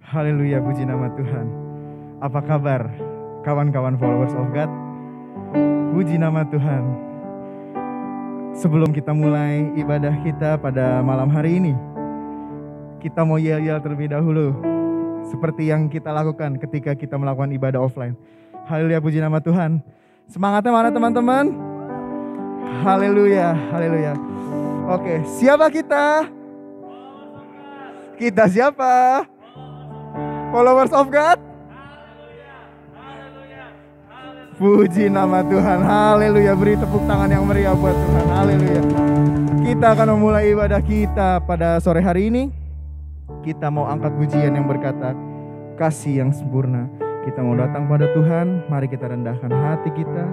Haleluya, puji nama Tuhan. Apa kabar kawan-kawan followers of God? Puji nama Tuhan. Sebelum kita mulai ibadah kita pada malam hari ini, kita mau yel-yel terlebih dahulu, seperti yang kita lakukan ketika kita melakukan ibadah offline. Haleluya, puji nama Tuhan. Semangatnya mana teman-teman? Haleluya, haleluya. Oke, siapa kita? Kita siapa? Followers of God? Puji nama Tuhan. Haleluya. Beri tepuk tangan yang meriah buat Tuhan. Haleluya. Kita akan memulai ibadah kita pada sore hari ini. Kita mau angkat pujian yang berkata kasih yang sempurna. Kita mau datang pada Tuhan. Mari kita rendahkan hati kita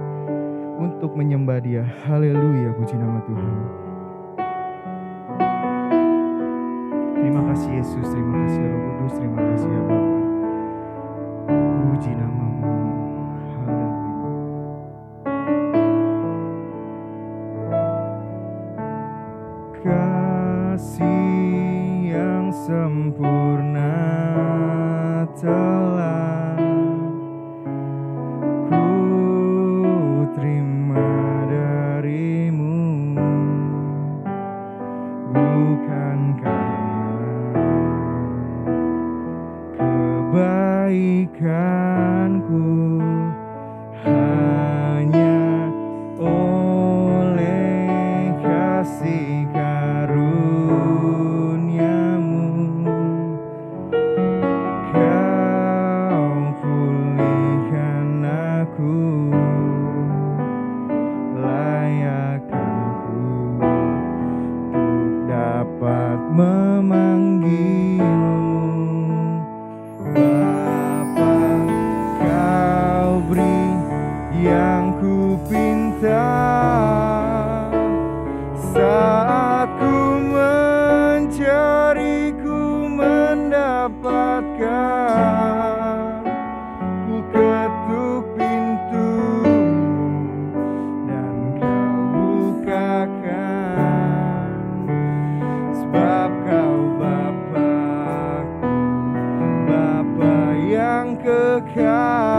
untuk menyembah Dia. Haleluya. Puji nama Tuhan. Terima kasih Yesus, terima kasih Roh Kudus, terima kasih ya Bapa. Puji nama-Mu. Haleluya. Kasih yang sempurna telah ku terima dari-Mu, bukan kebaikanku, hanya oleh kasih karunia-Mu Kau pulihkan aku, layakkanku untuk dapat memanggil-Mu. Bapa, Kau beri yang ku pinta saat ku mencari, ku mendapatkan. Ku ketuk pintu dan Kau bukakan, sebab Kau Bapa-Ku, Bapa yang kekal.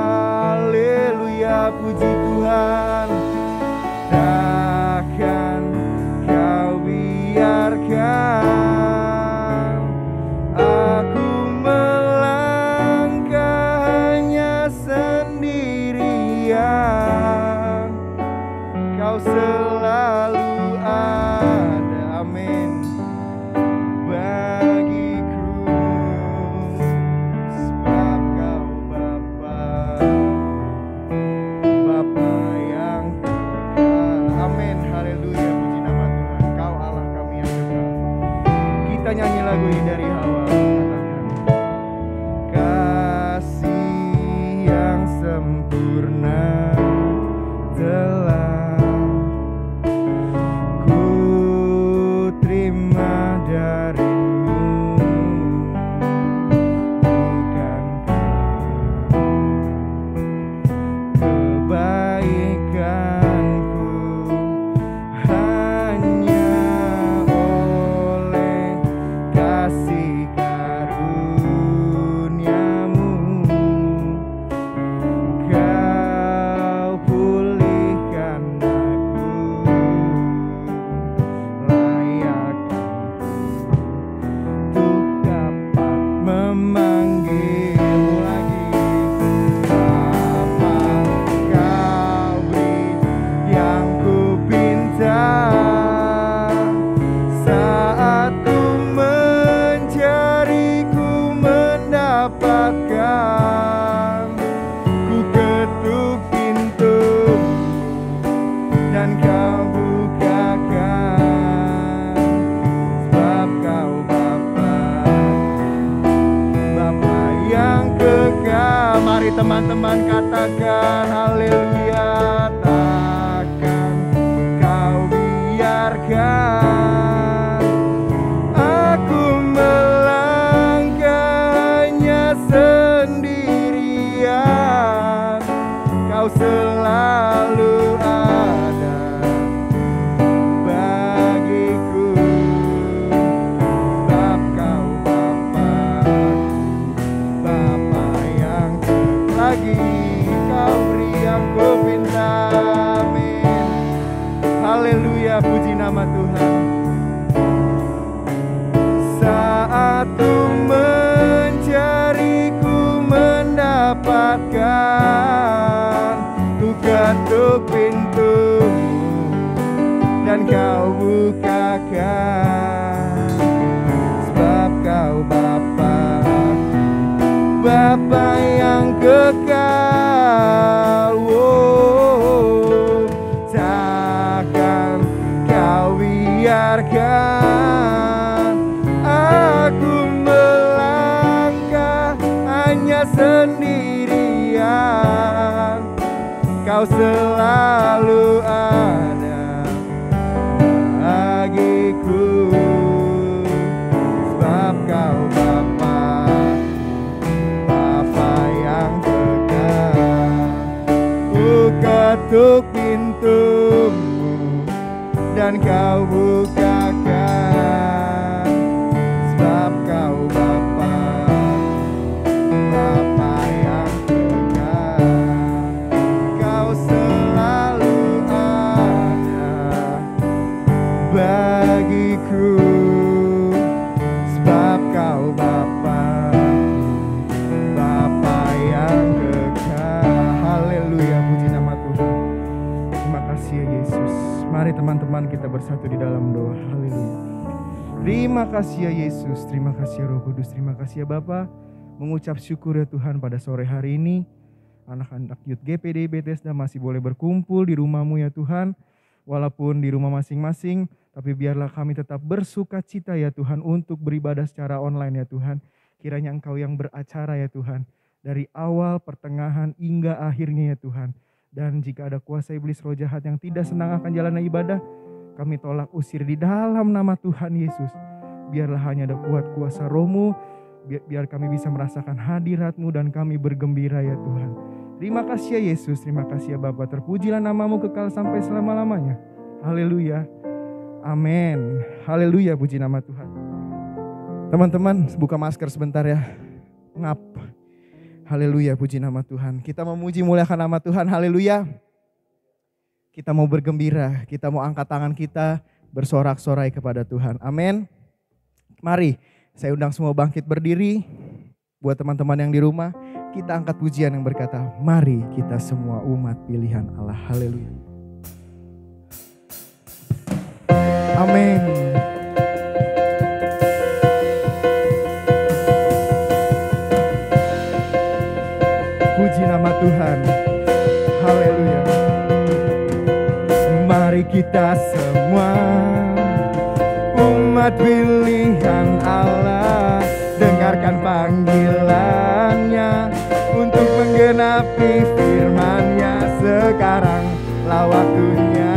Haleluya, puji Tuhan. Takkan Kau biarkan aku melangkah hanya sendirian. Kau selalu ada, amin, bagiku, sebab Kau Bapa yang kekal. Amin, haleluya, puji nama Tuhan. Kau Allah kami yang kekal. Kita nyanyi lagu ini dari awal. Kasih yang sempurna telah ku terima dari-Mu, bukan kebaikanku, hanya oleh kasih karunia-Mu Kau pulihkan aku, layakkanku untuk dapat memanggil-Mu lagi. Bapa, Kau beri yang ku pinta saat ku mencari, ku mendapatkan. Ku ketuk pintu dan Kau bukakan, sebab Kau Bapa yang kekal. Mari teman-teman katakan haleluya. Takkan Kau biarkan aku melangkah hanya sendirian. Kau selalu ada bagiku, sebab Kau Bapa-Ku, Kau bukakan, sebab Kau Bapa, Bapa yang kekal. Oh, takkan Kau biarkan aku melangkah hanya sendirian. Kau selalu ada bagiku, sebab Kau Bapa, Bapa yang kekal. Ku ketuk pintumu dan Kau bukakan, sebab Kau Bapa, Bapa yang kekal. Kau selalu ada bagiku, sebab Kau Bapa, Bapa yang kekal. Haleluya, puji nama Tuhan. Terima kasih ya Yesus. Mari teman-teman kita bersatu di dalam doa. Haleluya. Terima kasih ya Yesus, terima kasih ya Roh Kudus, terima kasih ya Bapa. Mengucap syukur ya Tuhan pada sore hari ini. Anak-anak Youth GPD Bethesda masih boleh berkumpul di rumah-Mu ya Tuhan. Walaupun di rumah masing-masing, tapi biarlah kami tetap bersuka cita ya Tuhan untuk beribadah secara online ya Tuhan. Kiranya Engkau yang beracara ya Tuhan. Dari awal, pertengahan, hingga akhirnya ya Tuhan. Dan jika ada kuasa iblis roh jahat yang tidak senang akan jalannya ibadah, kami tolak usir di dalam nama Tuhan Yesus. Biarlah hanya ada kuat kuasa Roh-Mu, biar kami bisa merasakan hadirat-Mu dan kami bergembira ya Tuhan. Terima kasih ya Yesus, terima kasih ya Bapa. Terpujilah nama-Mu kekal sampai selama-lamanya. Haleluya. Amin. Haleluya, puji nama Tuhan. Teman-teman, buka masker sebentar ya. Ngap. Haleluya, puji nama Tuhan. Kita memuji muliakan nama Tuhan. Haleluya. Kita mau bergembira, kita mau angkat tangan kita bersorak-sorai kepada Tuhan. Amin. Mari, saya undang semua bangkit berdiri. Buat teman-teman yang di rumah, kita angkat pujian yang berkata, mari kita semua umat pilihan Allah. Haleluya. Amin. Puji nama Tuhan. Haleluya. Mari kita semua umat pilihan Allah, dengarkan panggilannya untuk menggenapi firman-Nya. Sekarang lah waktunya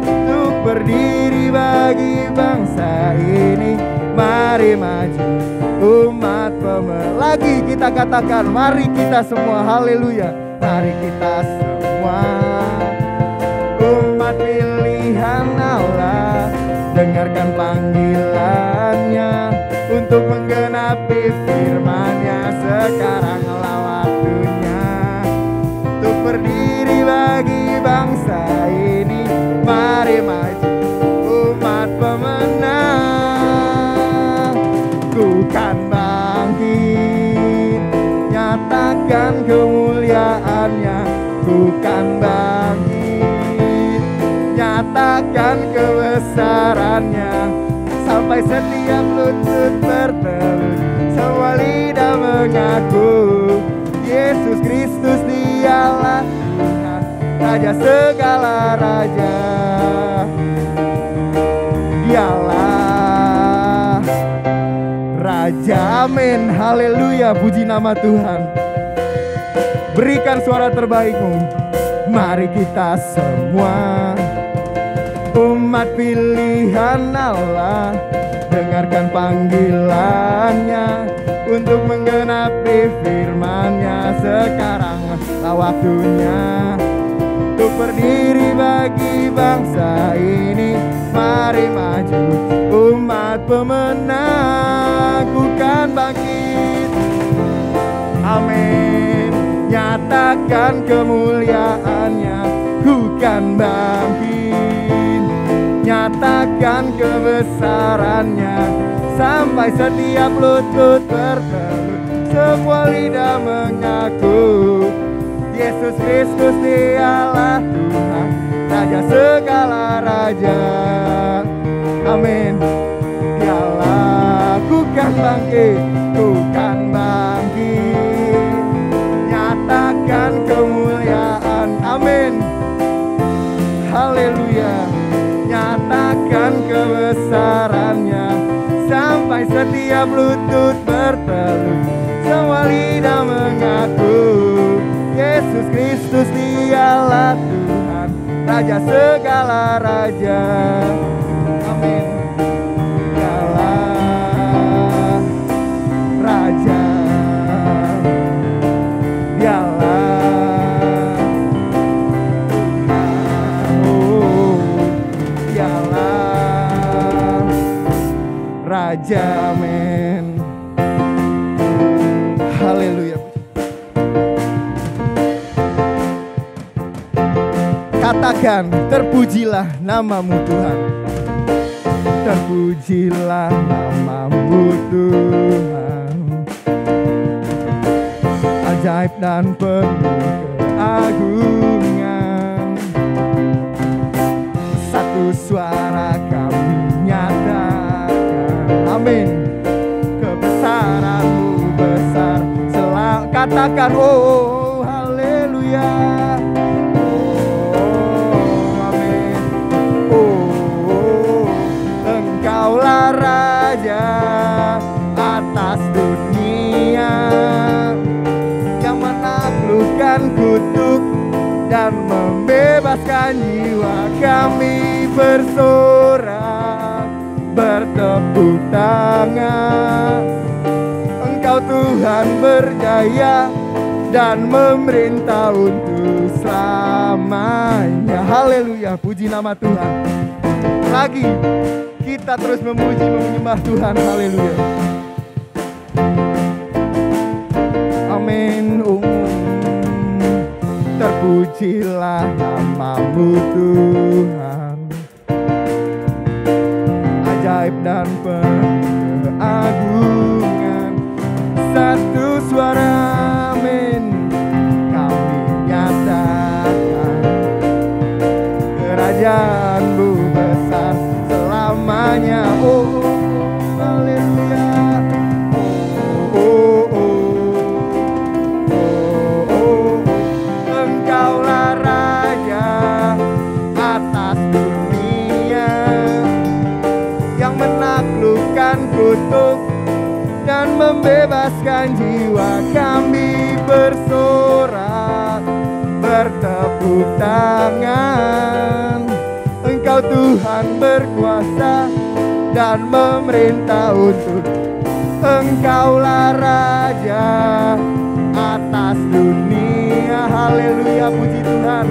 untuk berdiri bagi bangsa ini. Mari maju umat lagi kita katakan, mari kita semua. Haleluya. Mari kita semua umat pilihan Allah, dengarkan panggilannya untuk menggenapi firman-Nya. Sekarang lah waktunya untuk berdiri bagi bangsa ini. Mari maju umat pemenang. Ku kan bangkit, nyatakan kemuliaan-Nya. Ku kan bangkit, nyatakan kebesaran-Nya. Sampai setiap lutut bertelut, semua lidah mengaku Yesus Kristus dialah Tuhan, Raja segala raja. Dialah Raja. Amin. Haleluya. Puji nama Tuhan. Berikan suara terbaikmu. Mari kita semua umat pilihan Allah, dengarkan panggilannya untuk menggenapi firman-Nya. Sekarang lah waktunya untuk berdiri bagi bangsa ini. Mari maju umat pemenang. Ku kan bangkit, amin, nyatakan kemuliaan-Nya. Ku kan bangkit, nyatakan kebesaran-Nya. Sampai setiap lutut bertelut, semua lidah mengaku Yesus Kristus dialah Tuhan, Raja segala raja. Amin. Dialah ku kan bangkit, nyatakan kemuliaan. Amin. Haleluya. Nyatakan kebesarannya sampai setiap lutut bertelut, semua lidah mengaku Yesus Kristus dialah Tuhan, Raja segala raja. Amin. Dialah Raja, dialah Tuhan, dialah Raja. Amin. Haleluya. Katakan, terpujilah namamu Tuhan. Terpujilah namamu Tuhan. Ajaib dan penuh keagungan. Satu suara kami nyatakan. Amin. Kebesaranmu besar. Katakan, oh haleluya. Engkaulah Raja atas dunia yang menaklukkan kutuk dan membebaskan jiwa. Kami bersorak, bertepuk tangan. Engkau Tuhan berjaya dan memerintah untuk selamanya. Haleluya, puji nama Tuhan. Lagi kita terus memuji, menyembah Tuhan. Haleluya. Amin. Terpujilah namamu Tuhan. Ajaib dan keagungan. Satu suara, amin. Kami nyatakan kerajaanmu besar selamanya. Oh, haleluya. Engkaulah Raja atas dunia yang menaklukkan kutuk dan membebaskan jiwa. Kami bersorak, bertepuk tangan. Engkau Tuhan berkuasa dan memerintah untuk. Engkaulah Raja atas dunia. Haleluya, puji Tuhan.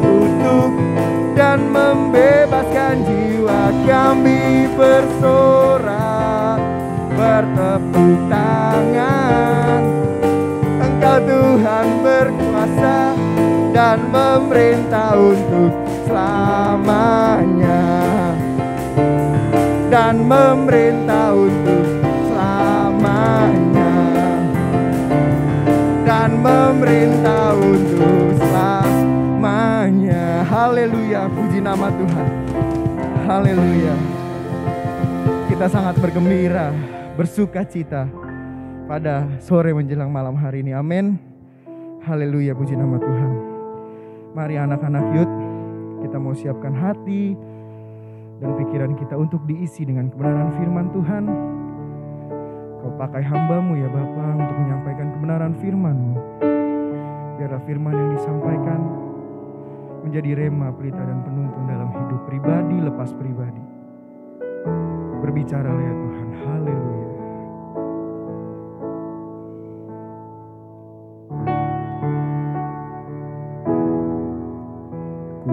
Untuk dan membebaskan jiwa. Kami bersorak, bertepuk tangan. Engkau Tuhan berkuasa dan memerintah untuk selamanya. Dan memerintah untuk selamanya. Dan memerintah untuk selamanya. Haleluya, puji nama Tuhan. Haleluya. Kita sangat bergembira, bersuka cita pada sore menjelang malam hari ini. Amin. Haleluya, puji nama Tuhan. Mari anak-anak Yud, kita mau siapkan hati dan pikiran kita untuk diisi dengan kebenaran firman Tuhan. Kau pakai hamba-Mu ya Bapa untuk menyampaikan kebenaran firman-Mu. Biarlah firman yang disampaikan menjadi rema, pelita dan penuntun dalam hidup pribadi lepas pribadi. Berbicaralah ya Tuhan. Haleluya.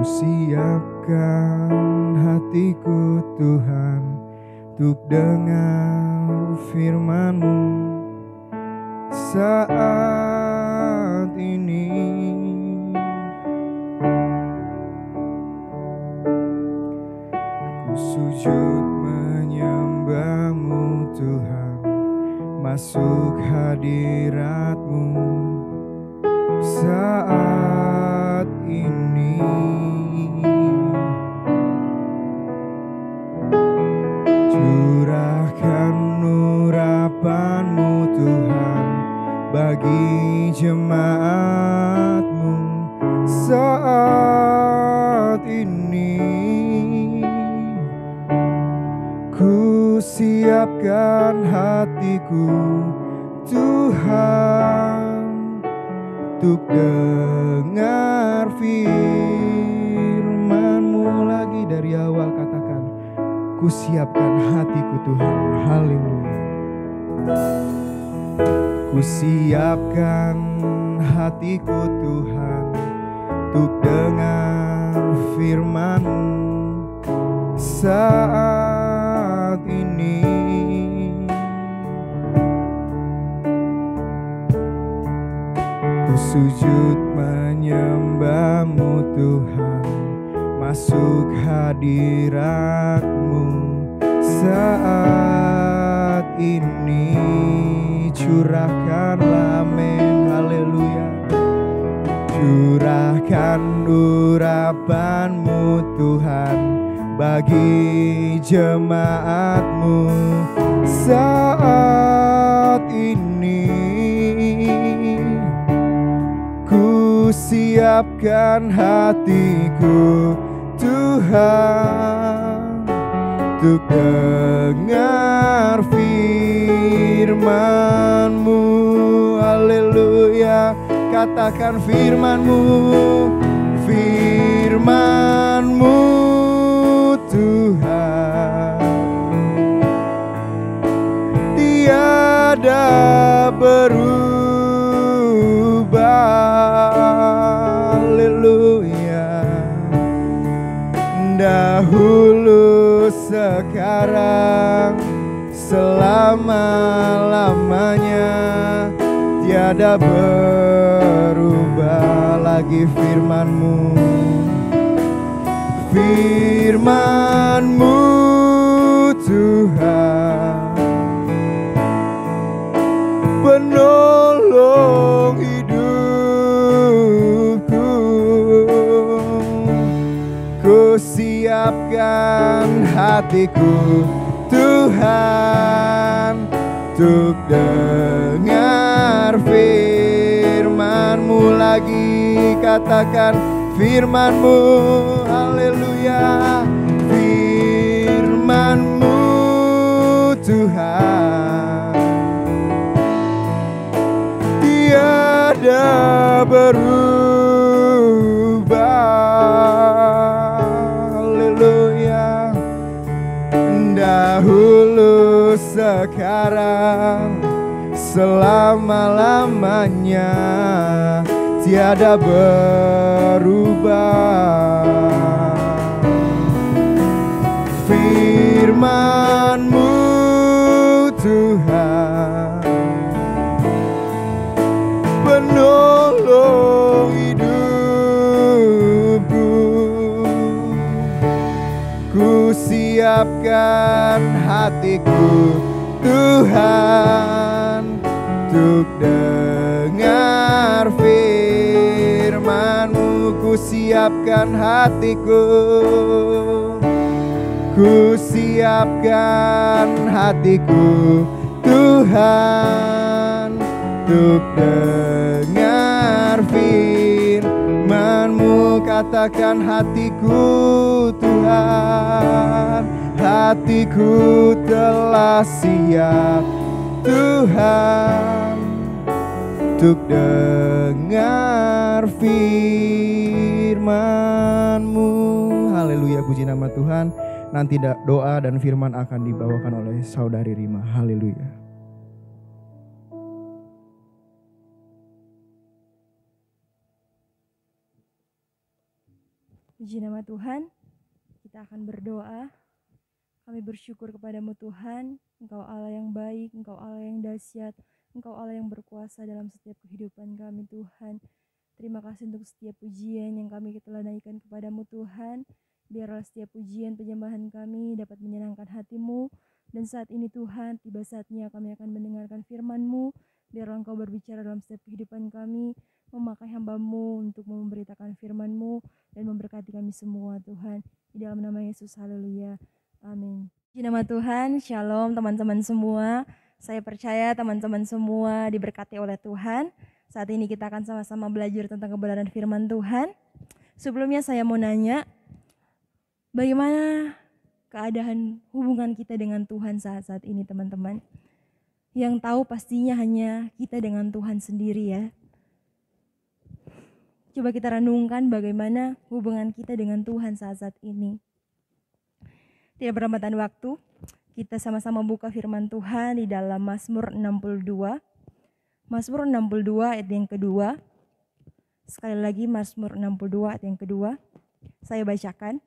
Kusiapkan hatiku Tuhan untuk dengar firman-Mu saat ini. Ku sujud menyembah-Mu Tuhan, masuk hadirat-Mu saat ini. Curahkan urapan-Mu Tuhan bagi jemaat-Mu saat ini. Ku siapkan hatiku Tuhan untuk dengar firman-Mu. Lagi dari awal katakan, ku siapkan hatiku Tuhan. Haleluya. Ku siapkan hatiku Tuhan untuk dengar firman-Mu saat ini. Ku sujud menyembah-Mu Tuhan, masuk hadirat-Mu saat ini. Curahkanlah, amin, haleluya. Curahkan urapan-Mu Tuhan bagi jemaat-Mu saat ini. Ku siapkan hatiku Tuhan untuk dengar firman-Mu. Haleluya. Katakan firman-Mu, firman-Mu Tuhan tiada berubah. Haleluya. Dahulu, sekarang, selama-lamanya tiada berubah. Lagi firman-Mu, firman-Mu Tuhan penolong hidupku. Ku siapkan hatiku Tuhan untuk dengar firman-Mu. Lagi katakan firman-Mu, haleluya. Firman-Mu Tuhan tiada berubah. Haleluya. Dahulu, sekarang, selama-lamanya tiada berubah. Firman-Mu Tuhan penolong hidupku. Ku siapkan hatiku Tuhan untuk dengar firman-Mu. Ku siapkan hatiku, ku siapkan hatiku Tuhan untuk dengar firman-Mu. Katakan hatiku Tuhan, hatiku telah siap Tuhan untuk dengar firman-Mu. Haleluya, puji nama Tuhan. Nanti doa dan firman akan dibawakan oleh Saudari Rima. Haleluya. Puji nama Tuhan, kita akan berdoa. Kami bersyukur kepadamu Tuhan, Engkau Allah yang baik, Engkau Allah yang dahsyat, Engkau Allah yang berkuasa dalam setiap kehidupan kami Tuhan. Terima kasih untuk setiap pujian yang kami telah naikkan kepadamu Tuhan. Biarlah setiap pujian penyembahan kami dapat menyenangkan hati-Mu. Dan saat ini Tuhan, tiba saatnya kami akan mendengarkan firman-Mu. Biarlah Engkau berbicara dalam setiap kehidupan kami. memakai hamba-Mu untuk memberitakan firman-Mu dan memberkati kami semua Tuhan. Di dalam nama Yesus, haleluya. Amin. Di nama Tuhan, shalom teman-teman semua. Saya percaya teman-teman semua diberkati oleh Tuhan. Saat ini kita akan sama-sama belajar tentang kebenaran firman Tuhan. Sebelumnya saya mau nanya, bagaimana keadaan hubungan kita dengan Tuhan saat-saat ini teman-teman? Yang tahu pastinya hanya kita dengan Tuhan sendiri ya. Coba kita renungkan bagaimana hubungan kita dengan Tuhan saat-saat ini. Tidak berlambatan waktu, kita sama-sama buka firman Tuhan di dalam Mazmur 62. Mazmur 62 ayat yang kedua. Sekali lagi Mazmur 62 ayat yang kedua. Saya bacakan.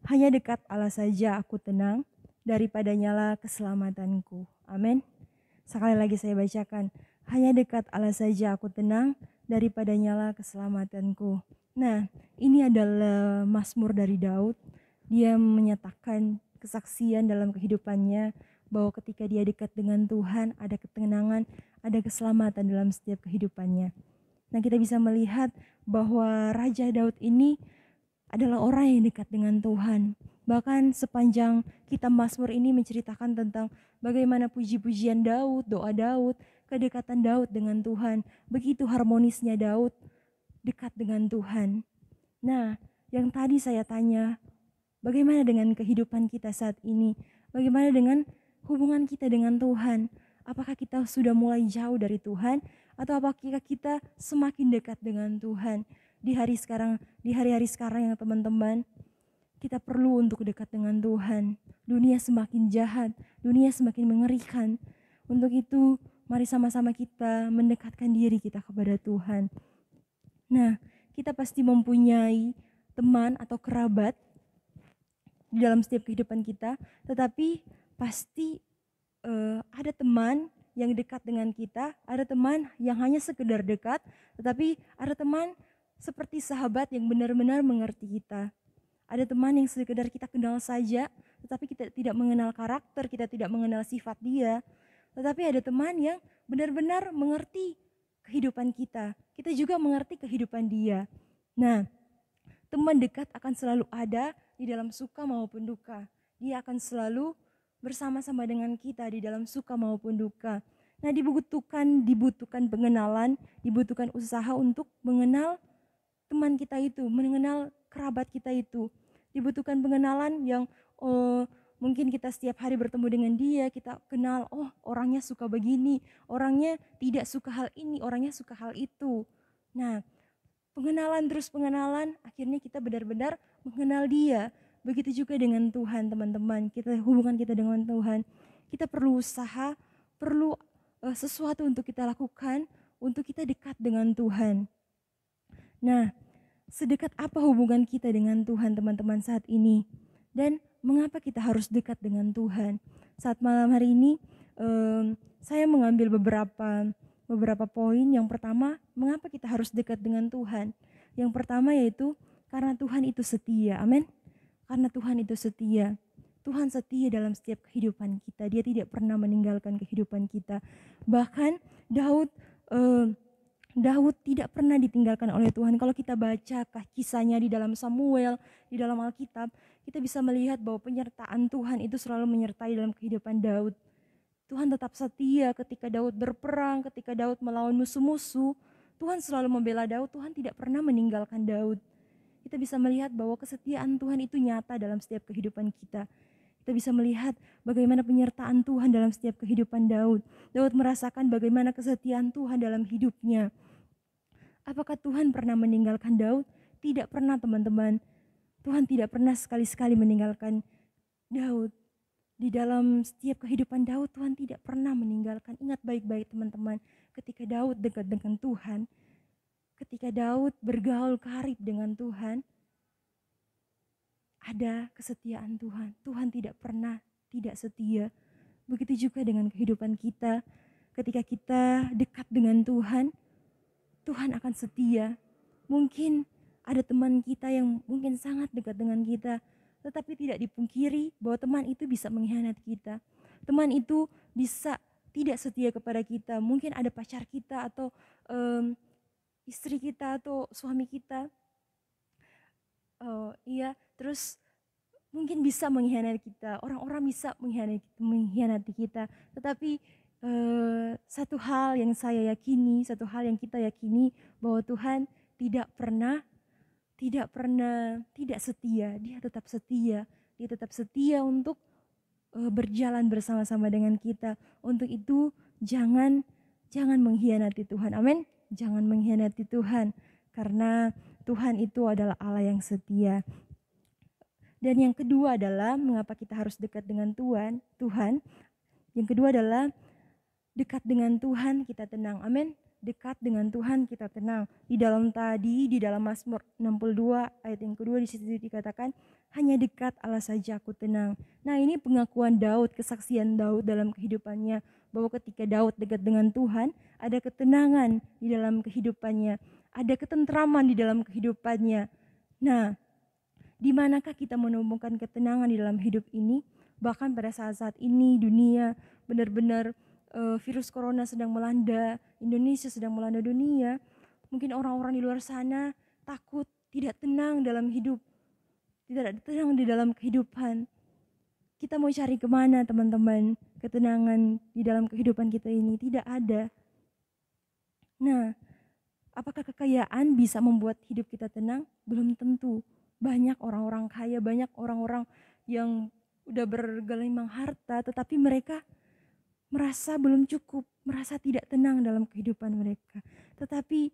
Hanya dekat Allah saja aku tenang, daripadanya keselamatanku. Amin. Sekali lagi saya bacakan. Hanya dekat Allah saja aku tenang, daripadanya keselamatanku. Nah, ini adalah Mazmur dari Daud. Dia menyatakan kesaksian dalam kehidupannya bahwa ketika dia dekat dengan Tuhan, ada ketenangan, ada keselamatan dalam setiap kehidupannya. Nah, kita bisa melihat bahwa Raja Daud ini adalah orang yang dekat dengan Tuhan. Bahkan sepanjang kitab Mazmur ini menceritakan tentang bagaimana puji-pujian Daud, doa Daud, kedekatan Daud dengan Tuhan. Begitu harmonisnya Daud dekat dengan Tuhan. Nah, yang tadi saya tanya, bagaimana dengan kehidupan kita saat ini? Bagaimana dengan hubungan kita dengan Tuhan? Apakah kita sudah mulai jauh dari Tuhan? Atau apakah kita semakin dekat dengan Tuhan? Di hari-hari sekarang ya teman-teman, kita perlu untuk dekat dengan Tuhan. Dunia semakin jahat, dunia semakin mengerikan. Untuk itu, mari sama-sama kita mendekatkan diri kita kepada Tuhan. Nah, kita pasti mempunyai teman atau kerabat di dalam setiap kehidupan kita, tetapi pasti ada teman yang dekat dengan kita, ada teman yang hanya sekedar dekat, tetapi ada teman seperti sahabat yang benar-benar mengerti kita. Ada teman yang sekedar kita kenal saja, tetapi kita tidak mengenal karakter, kita tidak mengenal sifat dia. Tetapi ada teman yang benar-benar mengerti kehidupan kita. Kita juga mengerti kehidupan dia. Nah, teman dekat akan selalu ada di dalam suka maupun duka. Dia akan selalu bersama-sama dengan kita di dalam suka maupun duka. Nah, dibutuhkan pengenalan, dibutuhkan usaha untuk mengenal teman kita itu, mengenal kerabat kita itu. Dibutuhkan pengenalan yang mungkin kita setiap hari bertemu dengan dia, kita kenal, oh orangnya suka begini, orangnya tidak suka hal ini, orangnya suka hal itu. Nah, pengenalan, akhirnya kita benar-benar mengenal dia. Begitu juga dengan Tuhan teman-teman, hubungan kita dengan Tuhan. Kita perlu usaha, perlu sesuatu untuk kita lakukan, untuk kita dekat dengan Tuhan. Nah, sedekat apa hubungan kita dengan Tuhan teman-teman saat ini? Dan mengapa kita harus dekat dengan Tuhan? Saat malam hari ini, saya mengambil beberapa poin. Yang pertama, mengapa kita harus dekat dengan Tuhan? Yang pertama yaitu karena Tuhan itu setia, amin. Karena Tuhan itu setia. Tuhan setia dalam setiap kehidupan kita. Dia tidak pernah meninggalkan kehidupan kita. Bahkan Daud tidak pernah ditinggalkan oleh Tuhan. Kalau kita baca kisahnya di dalam Samuel, di dalam Alkitab, kita bisa melihat bahwa penyertaan Tuhan itu selalu menyertai dalam kehidupan Daud. Tuhan tetap setia ketika Daud berperang, ketika Daud melawan musuh-musuh. Tuhan selalu membela Daud, Tuhan tidak pernah meninggalkan Daud. Kita bisa melihat bahwa kesetiaan Tuhan itu nyata dalam setiap kehidupan kita. Kita bisa melihat bagaimana penyertaan Tuhan dalam setiap kehidupan Daud. Daud merasakan bagaimana kesetiaan Tuhan dalam hidupnya. Apakah Tuhan pernah meninggalkan Daud? Tidak pernah teman-teman. Tuhan tidak pernah sekali-sekali meninggalkan Daud. Di dalam setiap kehidupan Daud, Tuhan tidak pernah meninggalkan. Ingat baik-baik teman-teman, ketika Daud dekat dengan Tuhan, ketika Daud bergaul karib dengan Tuhan, ada kesetiaan Tuhan. Tuhan tidak pernah tidak setia. Begitu juga dengan kehidupan kita. Ketika kita dekat dengan Tuhan, Tuhan akan setia. Mungkin ada teman kita yang mungkin sangat dekat dengan kita, tetapi tidak dipungkiri bahwa teman itu bisa mengkhianati kita. Teman itu bisa tidak setia kepada kita. Mungkin ada pacar kita atau istri kita atau suami kita. Iya, terus mungkin bisa mengkhianati kita, orang-orang bisa mengkhianati kita. Tetapi satu hal yang saya yakini, satu hal yang kita yakini, bahwa Tuhan tidak pernah tidak setia. Dia tetap setia. Dia tetap setia untuk berjalan bersama-sama dengan kita. Untuk itu jangan mengkhianati Tuhan. Amin. Jangan mengkhianati Tuhan, karena Tuhan itu adalah Allah yang setia. Dan yang kedua adalah mengapa kita harus dekat dengan Tuhan. Yang kedua adalah dekat dengan Tuhan kita tenang. Amin. Dekat dengan Tuhan kita tenang. Di dalam Mazmur 62 ayat yang kedua di situ dikatakan, hanya dekat Allah saja aku tenang. Nah, ini pengakuan Daud, kesaksian Daud dalam kehidupannya, bahwa ketika Daud dekat dengan Tuhan, ada ketenangan di dalam kehidupannya, ada ketentraman di dalam kehidupannya. Nah, di manakah kita menemukan ketenangan di dalam hidup ini? Bahkan pada saat-saat ini dunia benar-benar virus corona sedang melanda Indonesia, sedang melanda dunia. Mungkin orang-orang di luar sana takut, tidak tenang dalam hidup, tidak tenang di dalam kehidupan. Kita mau cari kemana, teman-teman? Ketenangan di dalam kehidupan kita ini tidak ada. Nah, apakah kekayaan bisa membuat hidup kita tenang? Belum tentu. Banyak orang-orang kaya, banyak orang-orang yang udah bergelimang harta, tetapi mereka merasa belum cukup, merasa tidak tenang dalam kehidupan mereka. Tetapi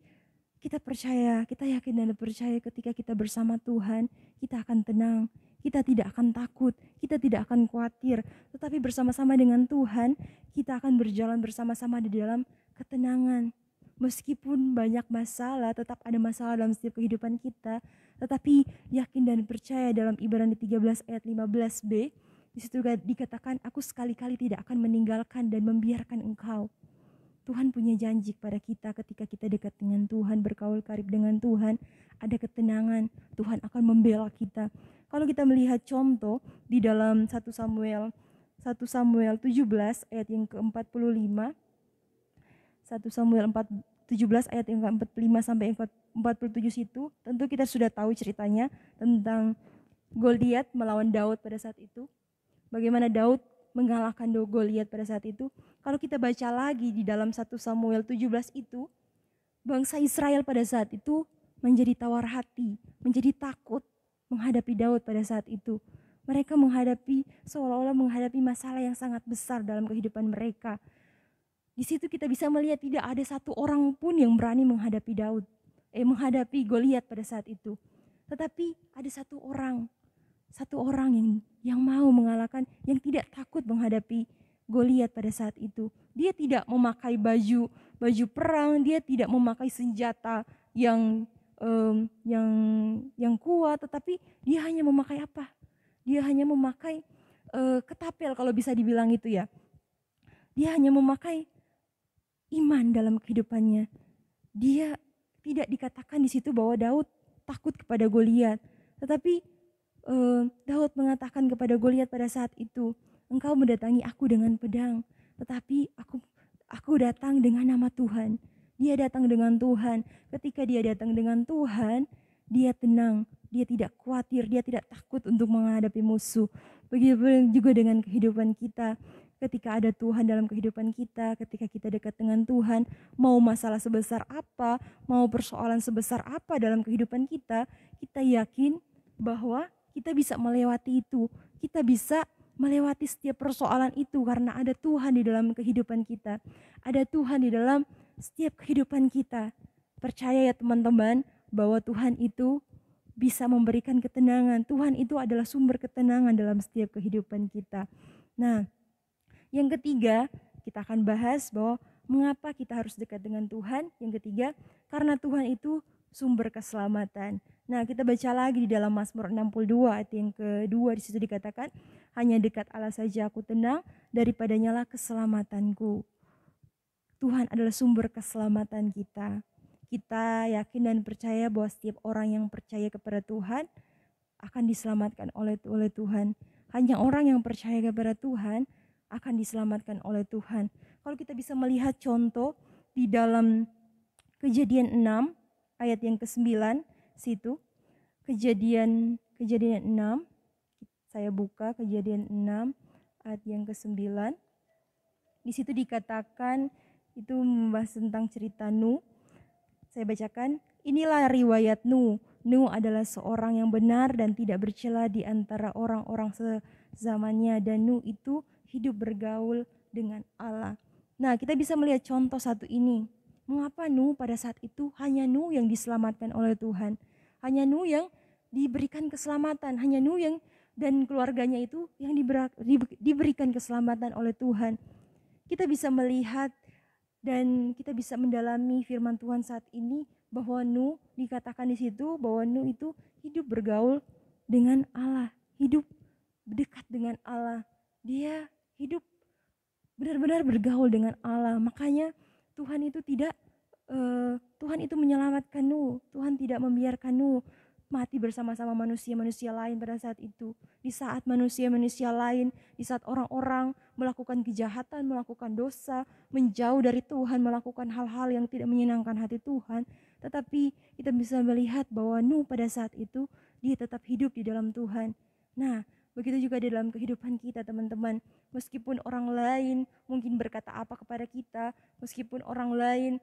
kita percaya, kita yakin dan percaya ketika kita bersama Tuhan, kita akan tenang, kita tidak akan takut, kita tidak akan khawatir. Tetapi bersama-sama dengan Tuhan, kita akan berjalan bersama-sama di dalam ketenangan. Meskipun banyak masalah, tetap ada masalah dalam setiap kehidupan kita, tetapi yakin dan percaya dalam Ibrani 13 ayat 15b, di situ dikatakan, aku sekali-kali tidak akan meninggalkan dan membiarkan engkau. Tuhan punya janji kepada kita ketika kita dekat dengan Tuhan, bergaul karib dengan Tuhan, ada ketenangan, Tuhan akan membela kita. Kalau kita melihat contoh di dalam 1 Samuel 17 ayat yang ke-45, 1 Samuel 17 ayat yang ke-45 sampai yang ke-47 situ, tentu kita sudah tahu ceritanya tentang Goliat melawan Daud pada saat itu. Bagaimana Daud mengalahkan Goliat pada saat itu. Kalau kita baca lagi di dalam 1 Samuel 17 itu, bangsa Israel pada saat itu menjadi tawar hati, menjadi takut menghadapi Daud pada saat itu. Mereka seolah-olah menghadapi masalah yang sangat besar dalam kehidupan mereka. Di situ kita bisa melihat tidak ada satu orang pun yang berani menghadapi menghadapi Goliat pada saat itu. Tetapi ada satu orang yang mau mengalahkan, yang tidak takut menghadapi Goliat pada saat itu. Dia tidak memakai baju perang, dia tidak memakai senjata yang kuat, tetapi dia hanya memakai apa? Dia hanya memakai ketapel, kalau bisa dibilang itu ya. Dia hanya memakai iman dalam kehidupannya. Dia tidak dikatakan di situ bahwa Daud takut kepada Goliat, tetapi Daud mengatakan kepada Goliat pada saat itu, engkau mendatangi aku dengan pedang, tetapi aku datang dengan nama Tuhan. Dia datang dengan Tuhan. Ketika dia datang dengan Tuhan, dia tenang, dia tidak khawatir, dia tidak takut untuk menghadapi musuh. Begitu juga dengan kehidupan kita. Ketika ada Tuhan dalam kehidupan kita, ketika kita dekat dengan Tuhan, mau masalah sebesar apa, mau persoalan sebesar apa dalam kehidupan kita, kita yakin bahwa kita bisa melewati itu. Kita bisa melewati setiap persoalan itu karena ada Tuhan di dalam kehidupan kita. Ada Tuhan di dalam setiap kehidupan kita. Percaya ya teman-teman, bahwa Tuhan itu bisa memberikan ketenangan. Tuhan itu adalah sumber ketenangan dalam setiap kehidupan kita. Nah, yang ketiga, kita akan bahas bahwa mengapa kita harus dekat dengan Tuhan. Yang ketiga, karena Tuhan itu sumber keselamatan. Nah, kita baca lagi di dalam Mazmur 62 ayat yang kedua, di situ dikatakan, hanya dekat Allah saja aku tenang, daripadanya lah keselamatanku. Tuhan adalah sumber keselamatan kita. Kita yakin dan percaya bahwa setiap orang yang percaya kepada Tuhan akan diselamatkan oleh Tuhan. Hanya orang yang percaya kepada Tuhan akan diselamatkan oleh Tuhan. Kalau kita bisa melihat contoh di dalam Kejadian 6 ayat yang ke-9 situ. Kejadian 6. Saya buka Kejadian 6 ayat yang ke-9. Di situ dikatakan itu membahas tentang cerita Nuh. Saya bacakan, inilah riwayat Nuh. Nuh adalah seorang yang benar dan tidak bercela di antara orang-orang sezamannya, dan Nuh itu hidup bergaul dengan Allah. Nah, kita bisa melihat contoh satu ini. Mengapa Nuh pada saat itu hanya Nuh yang diselamatkan oleh Tuhan? Hanya Nuh yang diberikan keselamatan, hanya Nuh yang dan keluarganya itu yang diberikan keselamatan oleh Tuhan. Kita bisa melihat dan kita bisa mendalami firman Tuhan saat ini bahwa Nuh dikatakan di situ bahwa Nuh itu hidup bergaul dengan Allah, hidup dekat dengan Allah. Dia hidup benar-benar bergaul dengan Allah. Makanya Tuhan itu Tuhan itu menyelamatkan Nuh. Tuhan tidak membiarkan Nuh mati bersama-sama manusia-manusia lain pada saat itu. Di saat manusia-manusia lain, di saat orang-orang melakukan kejahatan, melakukan dosa, menjauh dari Tuhan, melakukan hal-hal yang tidak menyenangkan hati Tuhan. Tetapi kita bisa melihat bahwa Nuh pada saat itu dia tetap hidup di dalam Tuhan. Nah, begitu juga di dalam kehidupan kita, teman-teman. Meskipun orang lain mungkin berkata apa kepada kita, meskipun orang lain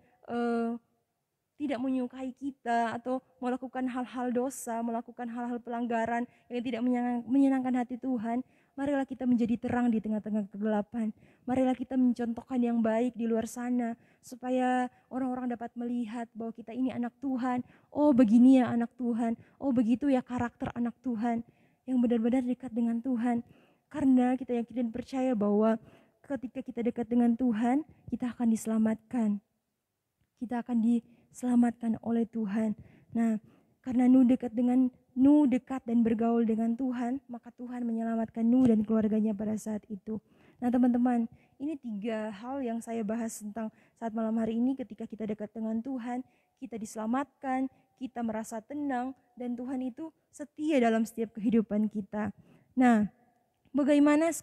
tidak menyukai kita atau melakukan hal-hal dosa, melakukan hal-hal pelanggaran yang tidak menyenangkan hati Tuhan, marilah kita menjadi terang di tengah-tengah kegelapan. Marilah kita mencontohkan yang baik di luar sana, supaya orang-orang dapat melihat bahwa kita ini anak Tuhan. Oh, begini ya anak Tuhan. Oh, begitu ya karakter anak Tuhan yang benar-benar dekat dengan Tuhan. Karena kita yakin dan percaya bahwa ketika kita dekat dengan Tuhan, kita akan diselamatkan. Kita akan diselamatkan oleh Tuhan. Nah, karena Nuh dekat dan bergaul dengan Tuhan, maka Tuhan menyelamatkan Nuh dan keluarganya pada saat itu. Nah, teman-teman, ini 3 hal yang saya bahas tentang saat malam hari ini. Ketika kita dekat dengan Tuhan, kita diselamatkan, kita merasa tenang, dan Tuhan itu setia dalam setiap kehidupan kita. Nah, bagaimana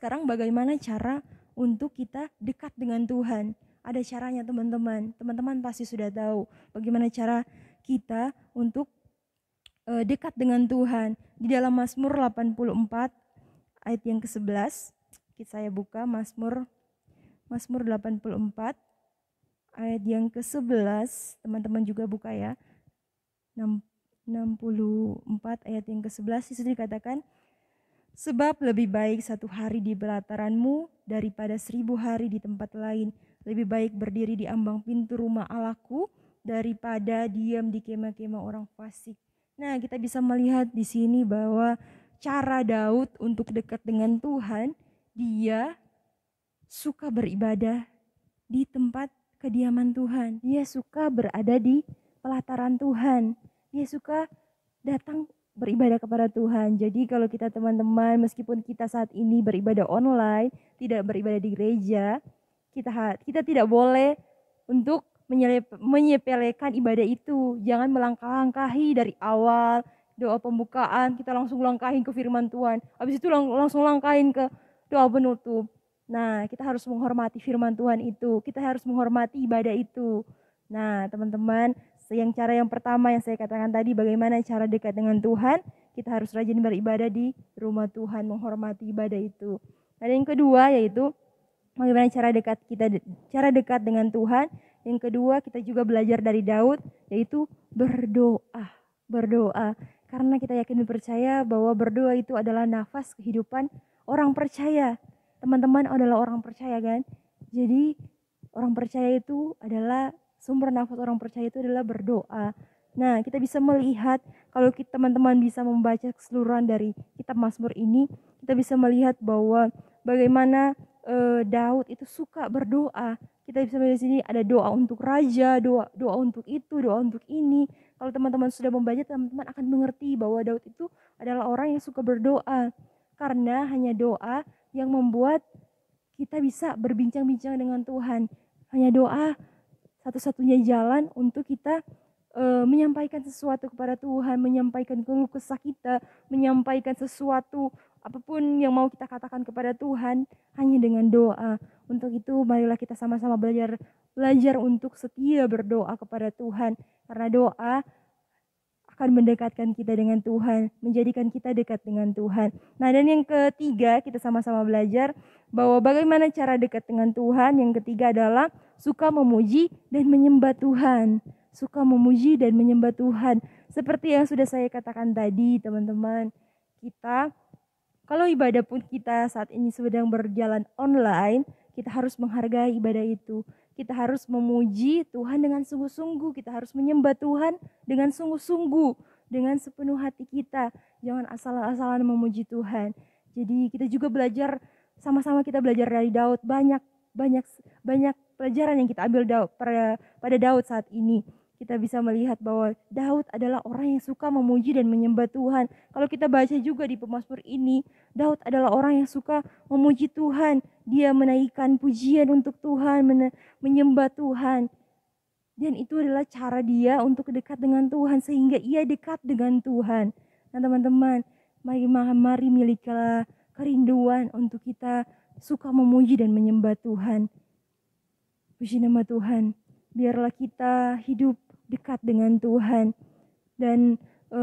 cara untuk kita dekat dengan Tuhan? Ada caranya, teman-teman. Teman-teman pasti sudah tahu bagaimana cara kita untuk dekat dengan Tuhan. Di dalam Mazmur 84 ayat yang ke-11, saya buka Mazmur 84 ayat yang ke-11, teman-teman juga buka ya. 64 ayat yang ke-11 di situ dikatakan, sebab lebih baik 1 hari di pelataranmu daripada 1000 hari di tempat lain. Lebih baik berdiri di ambang pintu rumah Allahku daripada diam di kemah-kemah orang fasik. Nah, kita bisa melihat di sini bahwa cara Daud untuk dekat dengan Tuhan, dia suka beribadah di tempat kediaman Tuhan. Dia suka berada di pelataran Tuhan. Dia suka datang beribadah kepada Tuhan. Jadi kalau kita teman-teman, meskipun kita saat ini beribadah online, tidak beribadah di gereja, kita tidak boleh untuk menyepelekan ibadah itu. Jangan melangkah-langkahi dari awal doa pembukaan, kita langsung langkahin ke firman Tuhan. Habis itu langsung langkahin ke doa penutup. Nah, kita harus menghormati firman Tuhan itu. Kita harus menghormati ibadah itu. Nah, teman-teman, cara yang pertama yang saya katakan tadi, bagaimana cara dekat dengan Tuhan, kita harus rajin beribadah di rumah Tuhan, menghormati ibadah itu. Dan yang kedua yaitu bagaimana cara dekat dengan Tuhan. Yang kedua, kita juga belajar dari Daud, yaitu berdoa. Karena kita yakin dan percaya bahwa berdoa itu adalah nafas kehidupan orang percaya. Teman-teman adalah orang percaya kan? Jadi orang percaya itu adalah sumber nafas orang percaya itu adalah berdoa. Nah, kita bisa melihat kalau teman-teman bisa membaca keseluruhan dari kitab Mazmur ini, kita bisa melihat bahwa bagaimana Daud itu suka berdoa. Kita bisa melihat di sini ada doa untuk raja, doa untuk itu, doa untuk ini. Kalau teman-teman sudah membaca, teman-teman akan mengerti bahwa Daud itu adalah orang yang suka berdoa. Karena hanya doa yang membuat kita bisa berbincang-bincang dengan Tuhan. Hanya doa satu-satunya jalan untuk kita menyampaikan sesuatu kepada Tuhan, menyampaikan keluh kesah kita, menyampaikan sesuatu apapun yang mau kita katakan kepada Tuhan hanya dengan doa. Untuk itu marilah kita sama-sama belajar untuk setia berdoa kepada Tuhan, karena doa akan mendekatkan kita dengan Tuhan, menjadikan kita dekat dengan Tuhan. Nah, dan yang ketiga, kita sama-sama belajar bahwa bagaimana cara dekat dengan Tuhan. Yang ketiga adalah suka memuji dan menyembah Tuhan. Suka memuji dan menyembah Tuhan. Seperti yang sudah saya katakan tadi, teman-teman, kita kalau ibadah pun kita saat ini sedang berjalan online, kita harus menghargai ibadah itu. Kita harus memuji Tuhan dengan sungguh-sungguh. Kita harus menyembah Tuhan dengan sungguh-sungguh, dengan sepenuh hati kita. Jangan asal-asalan memuji Tuhan. Jadi kita juga belajar, sama-sama kita belajar dari Daud. Banyak pelajaran yang kita ambil pada Daud saat ini. Kita bisa melihat bahwa Daud adalah orang yang suka memuji dan menyembah Tuhan. Kalau kita baca juga di pemazmur ini, Daud adalah orang yang suka memuji Tuhan. Dia menaikkan pujian untuk Tuhan, menyembah Tuhan. Dan itu adalah cara dia untuk dekat dengan Tuhan, sehingga ia dekat dengan Tuhan. Nah teman-teman, mari milikilah kerinduan untuk kita suka memuji dan menyembah Tuhan. Puji nama Tuhan. Biarlah kita hidup dekat dengan Tuhan. Dan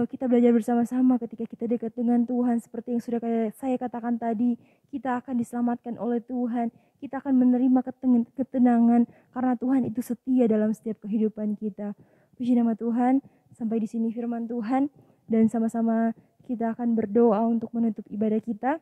kita belajar bersama-sama ketika kita dekat dengan Tuhan. Seperti yang sudah saya katakan tadi, kita akan diselamatkan oleh Tuhan. Kita akan menerima ketenangan karena Tuhan itu setia dalam setiap kehidupan kita. Puji nama Tuhan. Sampai di sini firman Tuhan. Dan sama-sama kita akan berdoa untuk menutup ibadah kita.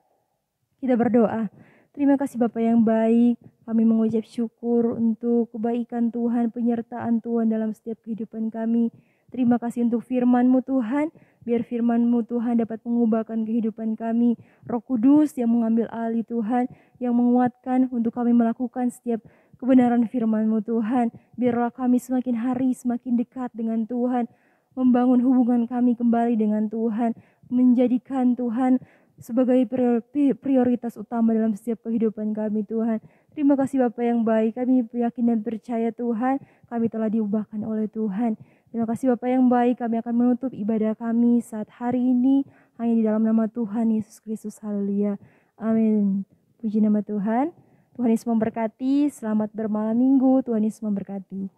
Kita berdoa. Terima kasih Bapa yang baik, kami mengucap syukur untuk kebaikan Tuhan, penyertaan Tuhan dalam setiap kehidupan kami. Terima kasih untuk firman-Mu Tuhan, biar firman-Mu Tuhan dapat mengubahkan kehidupan kami. Roh Kudus yang mengambil alih Tuhan, yang menguatkan untuk kami melakukan setiap kebenaran firman-Mu Tuhan. Biarlah kami semakin hari semakin dekat dengan Tuhan, membangun hubungan kami kembali dengan Tuhan, menjadikan Tuhan sebagai prioritas utama dalam setiap kehidupan kami Tuhan. Terima kasih Bapa yang baik, kami yakin dan percaya Tuhan, kami telah diubahkan oleh Tuhan. Terima kasih Bapa yang baik, kami akan menutup ibadah kami saat hari ini hanya di dalam nama Tuhan Yesus Kristus. Haleluya. Amin. Puji nama Tuhan. Tuhan Yesus memberkati, selamat bermalam minggu, Tuhan Yesus memberkati.